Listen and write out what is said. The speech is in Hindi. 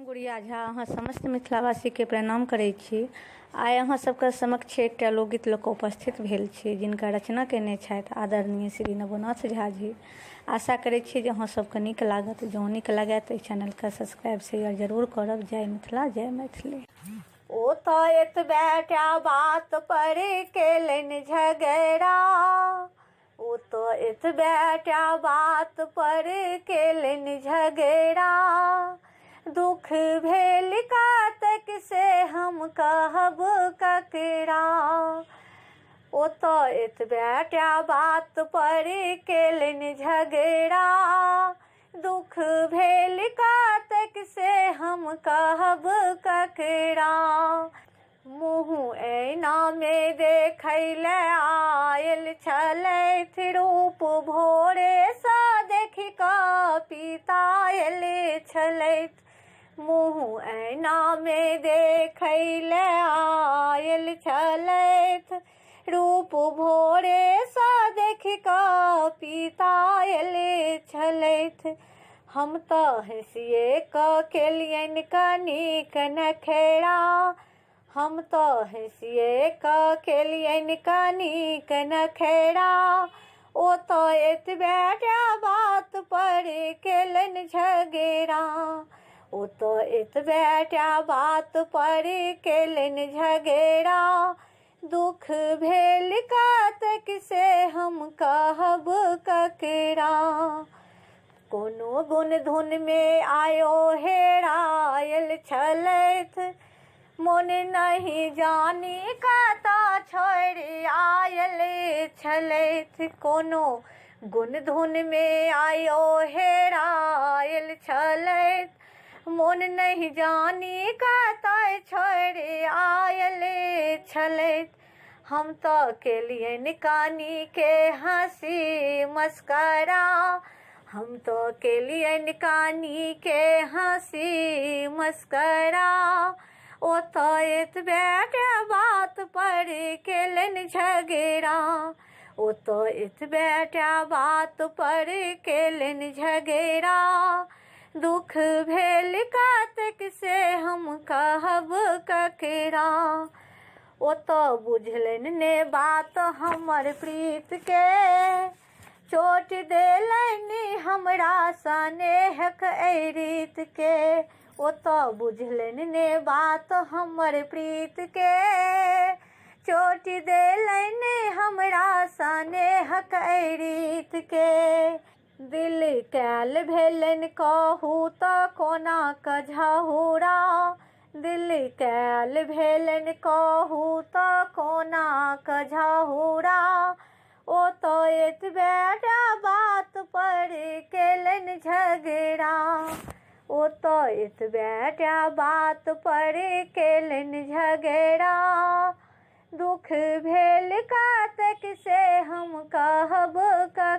गुड़िया झा अहाँ समस्त मिथिलावासी के प्रणाम करै छी। आइ अहाँ सबके समक्ष एकटा लोकगीत लऽ कऽ उपस्थित भेल छी, जिनका रचना केने छथि आदरणीय श्री नवोनाथ झा जी। आशा करै छी जे अहाँ सबके नीक लागत। जँ नीक लागत तऽ चैनलके सब्सक्राइब शेयर जरूर करब। जय मिथिला, जय मैथिली। ओ तऽ एतबेटा बात पर केलनि झगड़ा, ओ तो एतबेटा बात पर केलनि झगड़ा, दुख भेल कातक से हम कहब ककरा। ओ तो एतबेटा बात पर केलनि झगड़ा, दुख भेल कातक से हम कहब ककरा। मुँह ऐना में देखै ले आयल छलथि, रूप भोरे सा देखि कऽ पितायल छलथि। मुँह ऐना में देखै ले आयल छलथि, रूप भोरे सा देखि कऽ पितायल छलथि। हम तऽ हँसिए कऽ केलियनि कनिक नखरा, हम तऽ हँसिए कऽ केलियनि कनिक नखरा। ओ तऽ एतबेटा बात पर केलनि झगड़ा, ओ तऽ एतबेटा बात पर केलनि झगड़ा, दुख भेल कातक से हम कहब ककरा। कोनो गुन धुन में आयो हेरायल छलथि, मोन नहीं जानी कतऽ छोड़ि आयल छलथि। कोनो गुन धुन में आयो हेरायल छलथि, मोन नहीं जानी कतऽ छोड़ि आयल छलथि। हम तऽ केलियनि कानी के हँसी मस्करा, हम तो केलियनि कानी के हँसी मस्करा। ओ तऽ एतबेटा बात पर केलनि झगड़ा, ओ तऽ एतबेटा बात पर केलनि झगड़ा, दुख भेल कातक से हम कहब ककरा। ओ तऽ बुझलनि ने बात हमर प्रीत के, चोट देलनि हमरा स्नेहक एहि रीत के। ओ तऽ बुझलनि ने बात हमर प्रीत के, चोट देलनि हमरा स्नेहक एहि रीत के। दिल कैल भेलनि कहू तऽ कोना कझहुरा, दिल कैल भेलनि कहू तऽ कोना कझहुरा। ओ तऽ एतबेटा बात पर केलनि झगड़ा, ओ तऽ एतबेटा बात पर केलनि झगड़ा, दुख भेल कातक से हम कहब ककरा।